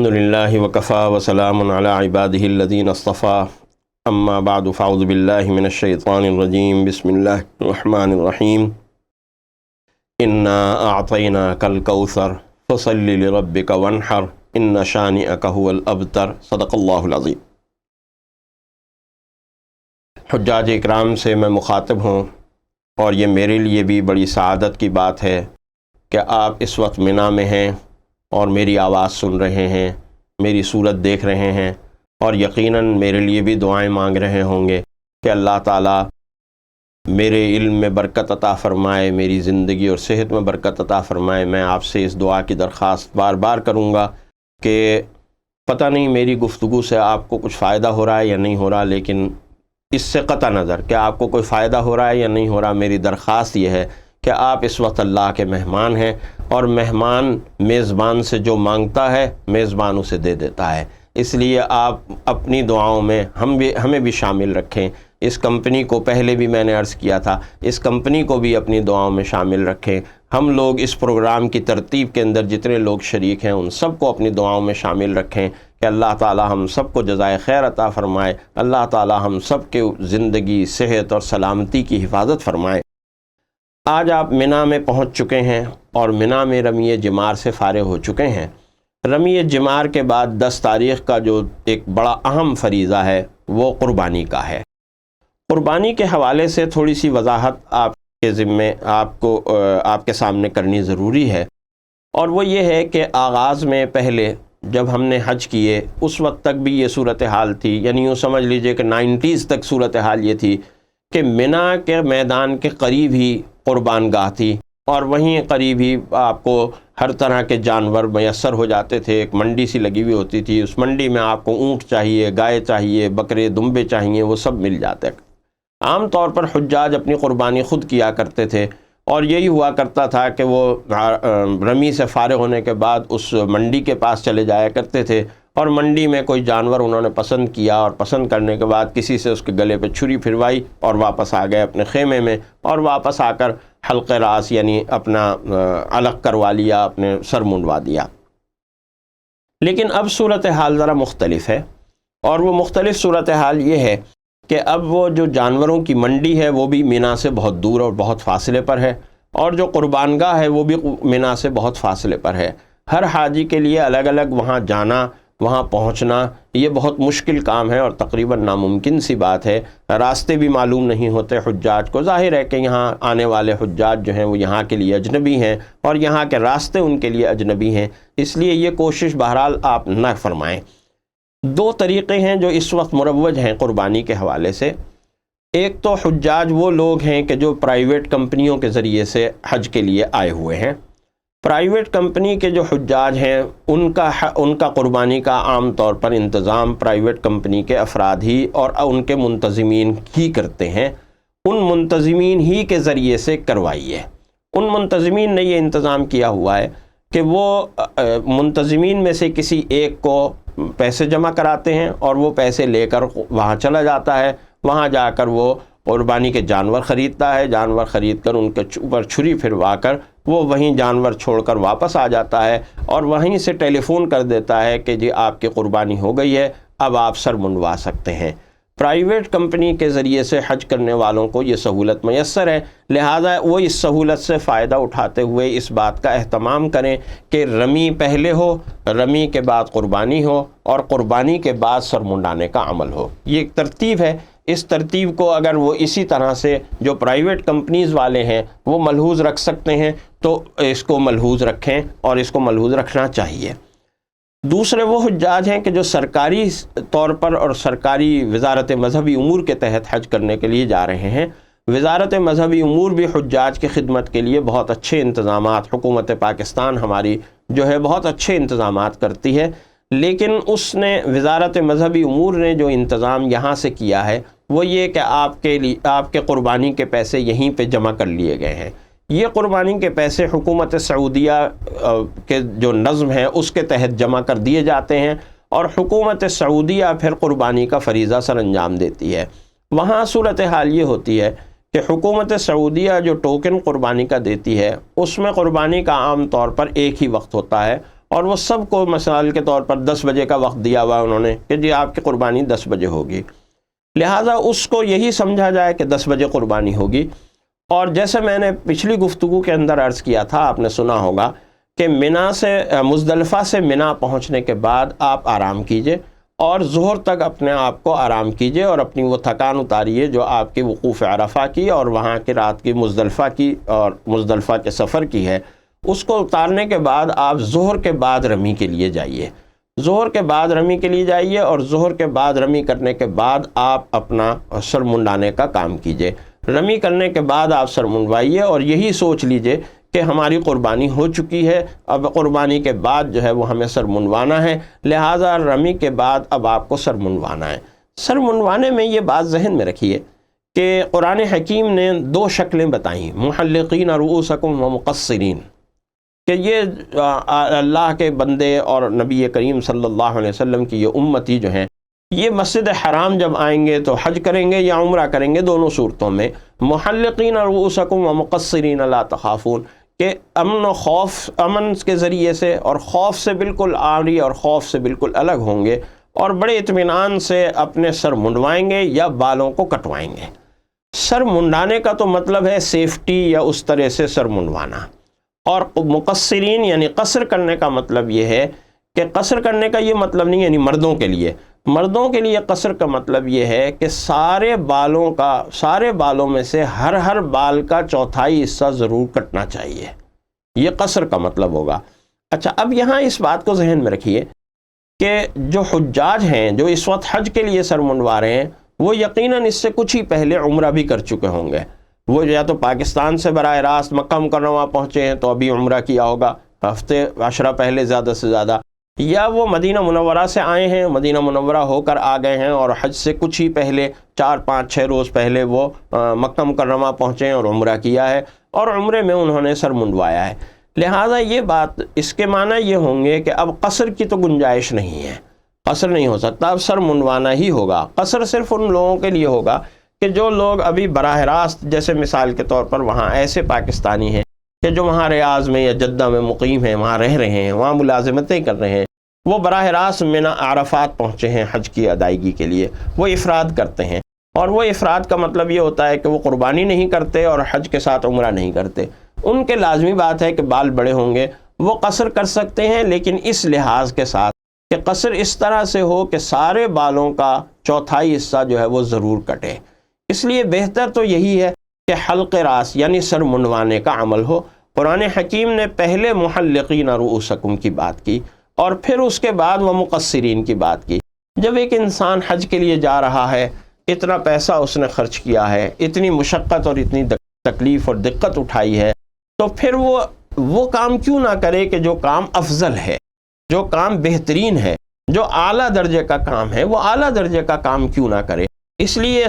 الحمد للہ وکفا وسلام علی عبادہ الذین اصطفیٰ اما بعد فاعوذ باللہ من الشیطان الرجیم بسم اللہ الرحمن الرحیم انا اعطیناک الکوثر فصل لربک وانحر ان شانئک هو الابتر صدق اللہ العظیم۔ حجاج اکرام سے میں مخاطب ہوں اور یہ میرے لیے بھی بڑی سعادت کی بات ہے کہ آپ اس وقت منی میں ہیں اور میری آواز سن رہے ہیں، میری صورت دیکھ رہے ہیں، اور یقیناً میرے لیے بھی دعائیں مانگ رہے ہوں گے کہ اللہ تعالیٰ میرے علم میں برکت عطا فرمائے، میری زندگی اور صحت میں برکت عطا فرمائے۔ میں آپ سے اس دعا کی درخواست بار بار کروں گا کہ پتہ نہیں میری گفتگو سے آپ کو کچھ فائدہ ہو رہا ہے یا نہیں ہو رہا، لیکن اس سے قطع نظر کہ آپ کو کوئی فائدہ ہو رہا ہے یا نہیں ہو رہا، میری درخواست یہ ہے کہ آپ اس وقت اللہ کے مہمان ہیں، اور مہمان میزبان سے جو مانگتا ہے میزبان اسے دے دیتا ہے۔ اس لیے آپ اپنی دعاؤں میں ہمیں بھی شامل رکھیں۔ اس کمپنی کو پہلے بھی میں نے عرض کیا تھا، اس کمپنی کو بھی اپنی دعاؤں میں شامل رکھیں۔ ہم لوگ اس پروگرام کی ترتیب کے اندر جتنے لوگ شریک ہیں ان سب کو اپنی دعاؤں میں شامل رکھیں کہ اللہ تعالی ہم سب کو جزائے خیر عطا فرمائے، اللہ تعالی ہم سب کے زندگی، صحت اور سلامتی کی حفاظت فرمائے۔ آج آپ منی میں پہنچ چکے ہیں اور منی میں رمی جمار سے فارغ ہو چکے ہیں۔ رمی جمار کے بعد 10 تاریخ کا جو ایک بڑا اہم فریضہ ہے وہ قربانی کا ہے۔ قربانی کے حوالے سے تھوڑی سی وضاحت آپ کے ذمے آپ کے سامنے کرنی ضروری ہے، اور وہ یہ ہے کہ آغاز میں پہلے جب ہم نے حج کیے اس وقت تک بھی یہ صورتحال تھی، یعنی یوں سمجھ لیجئے کہ 90s تک صورتحال یہ تھی کہ منی کے میدان کے قریب ہی قربان گاہ تھی، اور وہیں قریب ہی آپ کو ہر طرح کے جانور میسر ہو جاتے تھے۔ ایک منڈی سی لگی ہوئی ہوتی تھی، اس منڈی میں آپ کو اونٹ چاہیے، گائے چاہیے، بکرے دمبے چاہیے، وہ سب مل جاتے۔ عام طور پر حجاج اپنی قربانی خود کیا کرتے تھے، اور یہی ہوا کرتا تھا کہ وہ رمی سے فارغ ہونے کے بعد اس منڈی کے پاس چلے جایا کرتے تھے، اور منڈی میں کوئی جانور انہوں نے پسند کیا، اور پسند کرنے کے بعد کسی سے اس کے گلے پہ چھری پھروائی اور واپس آ گئے اپنے خیمے میں، اور واپس آ کر حلق راس یعنی اپنا الگ کروا لیا، اپنے سر منڈوا دیا۔ لیکن اب صورتحال ذرا مختلف ہے، اور وہ مختلف صورتحال یہ ہے کہ اب وہ جو جانوروں کی منڈی ہے وہ بھی منی سے بہت دور اور بہت فاصلے پر ہے، اور جو قربان گاہ ہے وہ بھی منی سے بہت فاصلے پر ہے۔ ہر حاجی کے لیے الگ الگ وہاں جانا، وہاں پہنچنا یہ بہت مشکل کام ہے اور تقریباً ناممکن سی بات ہے۔ راستے بھی معلوم نہیں ہوتے حجاج کو۔ ظاہر ہے کہ یہاں آنے والے حجاج جو ہیں وہ یہاں کے لیے اجنبی ہیں، اور یہاں کے راستے ان کے لیے اجنبی ہیں، اس لیے یہ کوشش بہرحال آپ نہ فرمائیں۔ 2 طریقے ہیں جو اس وقت مروج ہیں قربانی کے حوالے سے۔ ایک تو حجاج وہ لوگ ہیں کہ جو پرائیویٹ کمپنیوں کے ذریعے سے حج کے لیے آئے ہوئے ہیں۔ پرائیویٹ کمپنی کے جو حجاج ہیں ان کا قربانی کا عام طور پر انتظام پرائیویٹ کمپنی کے افراد ہی اور ان کے منتظمین ہی کرتے ہیں۔ ان منتظمین ہی کے ذریعے سے کروائیے۔ ان منتظمین نے یہ انتظام کیا ہوا ہے کہ وہ منتظمین میں سے کسی ایک کو پیسے جمع کراتے ہیں، اور وہ پیسے لے کر وہاں چلا جاتا ہے، وہاں جا کر وہ قربانی کے جانور خریدتا ہے، جانور خرید کر ان کے اوپر چھری پھروا کر وہ وہیں جانور چھوڑ کر واپس آ جاتا ہے، اور وہیں سے ٹیلی فون کر دیتا ہے کہ جی آپ کی قربانی ہو گئی ہے، اب آپ سر منڈوا سکتے ہیں۔ پرائیویٹ کمپنی کے ذریعے سے حج کرنے والوں کو یہ سہولت میسر ہے، لہٰذا وہ اس سہولت سے فائدہ اٹھاتے ہوئے اس بات کا اہتمام کریں کہ رمی پہلے ہو، رمی کے بعد قربانی ہو، اور قربانی کے بعد سر منڈانے کا عمل ہو۔ یہ ایک ترتیب ہے۔ اس ترتیب کو اگر وہ اسی طرح سے جو پرائیویٹ کمپنیز والے ہیں وہ ملحوظ رکھ سکتے ہیں تو اس کو ملحوظ رکھیں، اور اس کو ملحوظ رکھنا چاہیے۔ دوسرے وہ حجاج ہیں کہ جو سرکاری طور پر اور سرکاری وزارت مذہبی امور کے تحت حج کرنے کے لیے جا رہے ہیں۔ وزارت مذہبی امور بھی حجاج کی خدمت کے لیے بہت اچھے انتظامات، حکومت پاکستان ہماری جو ہے بہت اچھے انتظامات کرتی ہے، لیکن اس نے وزارت مذہبی امور نے جو انتظام یہاں سے کیا ہے وہ یہ کہ آپ کے قربانی کے پیسے یہیں پہ جمع کر لیے گئے ہیں۔ یہ قربانی کے پیسے حکومت سعودیہ کے جو نظم ہے اس کے تحت جمع کر دیے جاتے ہیں، اور حکومت سعودیہ پھر قربانی کا فریضہ سر انجام دیتی ہے۔ وہاں صورتحال یہ ہوتی ہے کہ حکومت سعودیہ جو ٹوکن قربانی کا دیتی ہے اس میں قربانی کا عام طور پر ایک ہی وقت ہوتا ہے، اور وہ سب کو مثال کے طور پر 10 بجے کا وقت دیا ہوا انہوں نے کہ جی آپ کی قربانی 10 بجے ہوگی، لہٰذا اس کو یہی سمجھا جائے کہ 10 بجے قربانی ہوگی۔ اور جیسے میں نے پچھلی گفتگو کے اندر عرض کیا تھا، آپ نے سنا ہوگا کہ منا سے مزدلفہ سے منا پہنچنے کے بعد آپ آرام کیجئے اور ظہر تک اپنے آپ کو آرام کیجئے اور اپنی وہ تھکان اتاریے جو آپ کی وقوف عرفہ کی اور وہاں کی رات کی مزدلفہ کی اور مزدلفہ کے سفر کی ہے، اس کو اتارنے کے بعد آپ ظہر کے بعد رمی کے لیے جائیے، ظہر کے بعد رمی کے لیے جائیے اور ظہر کے بعد رمی کرنے کے بعد آپ اپنا سر منڈانے کا کام کیجئے۔ رمی کرنے کے بعد آپ سر منڈوائیے اور یہی سوچ لیجئے کہ ہماری قربانی ہو چکی ہے، اب قربانی کے بعد جو ہے وہ ہمیں سر منڈوانا ہے، لہٰذا رمی کے بعد اب آپ کو سر منڈوانا ہے۔ سر منڈوانے میں یہ بات ذہن میں رکھیے کہ قرآن حکیم نے 2 شکلیں بتائیں، محلقین رؤوسکم و مقصرین، کہ یہ اللہ کے بندے اور نبی کریم صلی اللہ علیہ وسلم کی یہ امتی جو ہیں، یہ مسجد حرام جب آئیں گے تو حج کریں گے یا عمرہ کریں گے، دونوں صورتوں میں محلقین رؤوسکم و مقصرین لا تخافون، کہ امن و خوف، امن کے ذریعے سے اور خوف سے بالکل عاری اور خوف سے بالکل الگ ہوں گے اور بڑے اطمینان سے اپنے سر منڈوائیں گے یا بالوں کو کٹوائیں گے۔ سر منڈانے کا تو مطلب ہے سیفٹی یا اس طرح سے سر منڈوانا، اور مقصرین یعنی قصر کرنے کا مطلب یہ ہے کہ قصر کرنے کا یہ مطلب نہیں یعنی مردوں کے لیے قصر کا مطلب یہ ہے کہ سارے بالوں میں سے ہر بال کا 1/4 حصہ ضرور کٹنا چاہیے، یہ قصر کا مطلب ہوگا۔ اچھا، اب یہاں اس بات کو ذہن میں رکھیے کہ جو حجاج ہیں جو اس وقت حج کے لیے سر منڈوا رہے ہیں، وہ یقیناً اس سے کچھ ہی پہلے عمرہ بھی کر چکے ہوں گے۔ وہ یا تو پاکستان سے براہ راست مکہ مکرمہ پہنچے ہیں تو ابھی عمرہ کیا ہوگا ہفتے 10 پہلے زیادہ سے زیادہ، یا وہ مدینہ منورہ سے آئے ہیں، مدینہ منورہ ہو کر آ گئے ہیں اور حج سے کچھ ہی پہلے 4 5 6 روز پہلے وہ مکہ مکرمہ پہنچے ہیں اور عمرہ کیا ہے اور عمرے میں انہوں نے سر منڈوایا ہے۔ لہٰذا یہ بات، اس کے معنی یہ ہوں گے کہ اب قصر کی تو گنجائش نہیں ہے، قصر نہیں ہو سکتا، اب سر منڈوانا ہی ہوگا۔ قصر صرف ان لوگوں کے لیے ہوگا کہ جو لوگ ابھی براہ راست، جیسے مثال کے طور پر وہاں ایسے پاکستانی ہیں کہ جو وہاں ریاض میں یا جدہ میں مقیم ہیں، وہاں رہ رہے ہیں، وہاں ملازمتیں کر رہے ہیں، وہ براہ راست منا عرفات پہنچے ہیں حج کی ادائیگی کے لیے، وہ افراد کرتے ہیں، اور وہ افراد کا مطلب یہ ہوتا ہے کہ وہ قربانی نہیں کرتے اور حج کے ساتھ عمرہ نہیں کرتے۔ ان کے لازمی بات ہے کہ بال بڑے ہوں گے، وہ قصر کر سکتے ہیں، لیکن اس لحاظ کے ساتھ کہ قصر اس طرح سے ہو کہ سارے بالوں کا 1/4 حصہ جو ہے وہ ضرور کٹے۔ اس لیے بہتر تو یہی ہے کہ حلق راس یعنی سر منڈوانے کا عمل ہو۔ قرآن حکیم نے پہلے محلقین رؤوسکم کی بات کی اور پھر اس کے بعد وہ مقصرین کی بات کی۔ جب ایک انسان حج کے لیے جا رہا ہے، اتنا پیسہ اس نے خرچ کیا ہے، اتنی مشقت اور اتنی تکلیف اور دقت اٹھائی ہے، تو پھر وہ کام کیوں نہ کرے کہ جو کام افضل ہے، جو کام بہترین ہے، جو اعلیٰ درجے کا کام ہے، وہ اعلیٰ درجے کا کام کیوں نہ کرے۔ اس لیے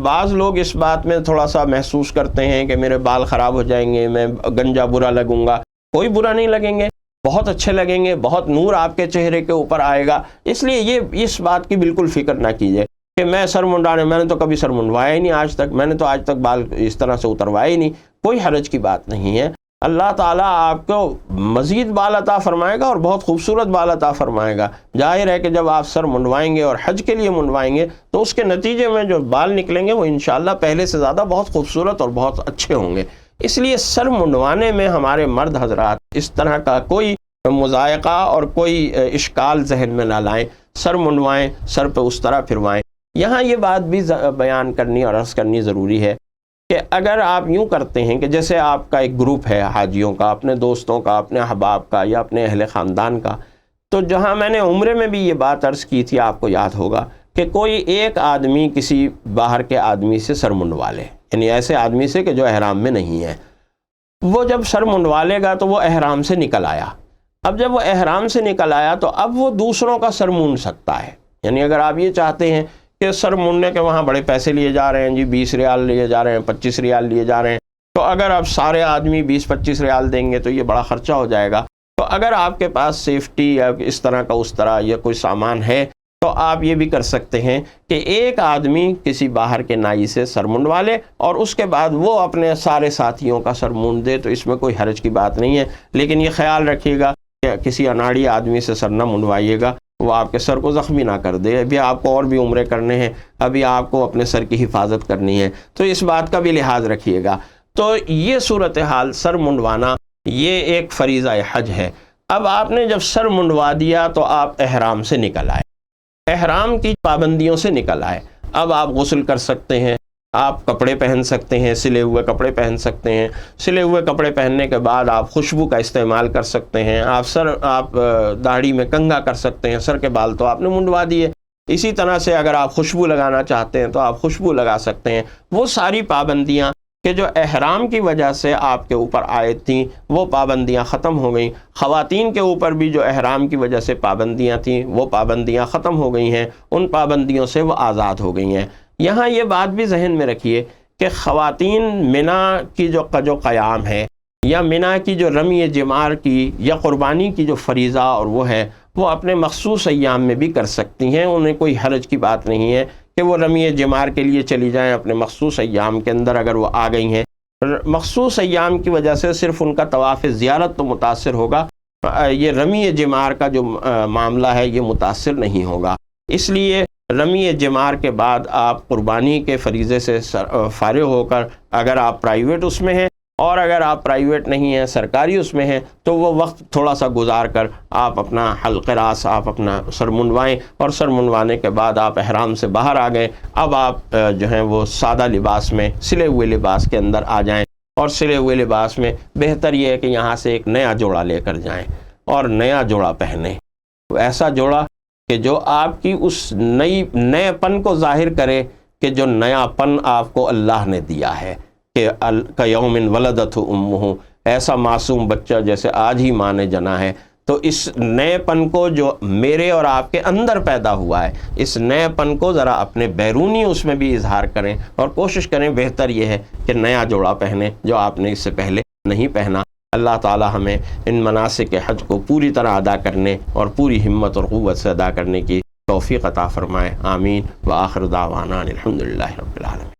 بعض لوگ اس بات میں تھوڑا سا محسوس کرتے ہیں کہ میرے بال خراب ہو جائیں گے، میں گنجا برا لگوں گا۔ کوئی برا نہیں لگیں گے، بہت اچھے لگیں گے، بہت نور آپ کے چہرے کے اوپر آئے گا۔ اس لیے اس بات کی بالکل فکر نہ کیجیے کہ میں سر منڈانے، میں نے تو کبھی سر منڈوایا ہی نہیں آج تک، میں نے تو آج تک بال اس طرح سے اتروائے ہی نہیں۔ کوئی حرج کی بات نہیں ہے، اللہ تعالیٰ آپ کو مزید بال عطا فرمائے گا اور بہت خوبصورت بال عطا فرمائے گا۔ ظاہر ہے کہ جب آپ سر منڈوائیں گے اور حج کے لیے منڈوائیں گے تو اس کے نتیجے میں جو بال نکلیں گے وہ انشاءاللہ پہلے سے زیادہ بہت خوبصورت اور بہت اچھے ہوں گے۔ اس لیے سر منڈوانے میں ہمارے مرد حضرات اس طرح کا کوئی مضائقہ اور کوئی اشکال ذہن میں نہ لائیں، سر منڈوائیں، سر پہ اس طرح پھروائیں۔ یہاں یہ بات بھی بیان کرنی اور عرض کرنی ضروری ہے کہ اگر آپ یوں کرتے ہیں کہ جیسے آپ کا ایک گروپ ہے حاجیوں کا، اپنے دوستوں کا، اپنے احباب کا یا اپنے اہل خاندان کا، تو جہاں میں نے عمرے میں بھی یہ بات عرض کی تھی، آپ کو یاد ہوگا کہ کوئی ایک آدمی کسی باہر کے آدمی سے سر منڈوا لے، یعنی ایسے آدمی سے کہ جو احرام میں نہیں ہے، وہ جب سر منڈوا لے گا تو وہ احرام سے نکل آیا۔ اب جب وہ احرام سے نکل آیا تو اب وہ دوسروں کا سر مونڈ سکتا ہے۔ یعنی اگر آپ یہ چاہتے ہیں کہ سر مونڈنے کے وہاں بڑے پیسے لیے جا رہے ہیں، جی 20 ریال لیے جا رہے ہیں، 25 ریال لیے جا رہے ہیں، تو اگر آپ سارے آدمی 20-25 ریال دیں گے تو یہ بڑا خرچہ ہو جائے گا۔ تو اگر آپ کے پاس سیفٹی یا اس طرح کا اس طرح یا کوئی سامان ہے تو آپ یہ بھی کر سکتے ہیں کہ ایک آدمی کسی باہر کے نائی سے سر منڈوا لے اور اس کے بعد وہ اپنے سارے ساتھیوں کا سر مونڈ دے، تو اس میں کوئی حرج کی بات نہیں ہے۔ لیکن یہ خیال رکھیے گا کہ کسی اناڑی آدمی سے سر نہ منڈوائیے گا، وہ آپ کے سر کو زخمی نہ کر دے. ابھی آپ کو اور بھی عمرے کرنے ہیں، ابھی آپ کو اپنے سر کی حفاظت کرنی ہے، تو اس بات کا بھی لحاظ رکھیے گا. تو یہ صورتحال سر منڈوانا یہ ایک فریضہ حج ہے. اب آپ نے جب سر منڈوا دیا تو آپ احرام سے نکل آئے، احرام کی پابندیوں سے نکل آئے. اب آپ غسل کر سکتے ہیں، آپ کپڑے پہن سکتے ہیں، سلے ہوئے کپڑے پہن سکتے ہیں. سلے ہوئے کپڑے پہننے کے بعد آپ خوشبو کا استعمال کر سکتے ہیں. آپ داڑھی میں کنگھا کر سکتے ہیں. سر کے بال تو آپ نے منڈوا دیے. اسی طرح سے اگر آپ خوشبو لگانا چاہتے ہیں تو آپ خوشبو لگا سکتے ہیں. وہ ساری پابندیاں کہ جو احرام کی وجہ سے آپ کے اوپر عائد تھیں وہ پابندیاں ختم ہو گئیں. خواتین کے اوپر بھی جو احرام کی وجہ سے پابندیاں تھیں وہ پابندیاں ختم ہو گئی ہیں، ان پابندیوں سے وہ آزاد ہو گئی ہیں. یہاں یہ بات بھی ذہن میں رکھیے کہ خواتین منا کی جو قیام ہے یا منا کی جو رمی جمار کی یا قربانی کی جو فریضہ اور وہ ہے وہ اپنے مخصوص ایام میں بھی کر سکتی ہیں. انہیں کوئی حرج کی بات نہیں ہے کہ وہ رمی جمار کے لیے چلی جائیں اپنے مخصوص ایام کے اندر. اگر وہ آ گئی ہیں مخصوص ایام کی وجہ سے صرف ان کا طواف زیارت تو متاثر ہوگا، یہ رمی جمار کا جو معاملہ ہے یہ متاثر نہیں ہوگا. اس لیے رمی جمار کے بعد آپ قربانی کے فریضے سے فارغ ہو کر اگر آپ پرائیویٹ اس میں ہیں اور اگر آپ پرائیویٹ نہیں ہیں سرکاری اس میں ہیں تو وہ وقت تھوڑا سا گزار کر آپ اپنا حلق راس آپ اپنا سر منڈوائیں، اور سر منڈوانے کے بعد آپ احرام سے باہر آ گئے. اب آپ جو ہیں وہ سادہ لباس میں سلے ہوئے لباس کے اندر آ جائیں، اور سلے ہوئے لباس میں بہتر یہ ہے کہ یہاں سے ایک نیا جوڑا لے کر جائیں اور نیا جوڑا پہنیں. ایسا جوڑا کہ جو آپ کی اس نئے پن کو ظاہر کرے کہ جو نیا پن آپ کو اللہ نے دیا ہے کہ کیوم ولدتہ امہ، ایسا معصوم بچہ جیسے آج ہی ماں نے جنا ہے. تو اس نئے پن کو جو میرے اور آپ کے اندر پیدا ہوا ہے اس نئے پن کو ذرا اپنے بیرونی اس میں بھی اظہار کریں اور کوشش کریں بہتر یہ ہے کہ نیا جوڑا پہنیں جو آپ نے اس سے پہلے نہیں پہنا. اللہ تعالی ہمیں ان مناسک حج کو پوری طرح ادا کرنے اور پوری ہمت اور قوت سے ادا کرنے کی توفیق عطا فرمائے. آمین. وآخر دعوانا الحمدللہ رب العالمین.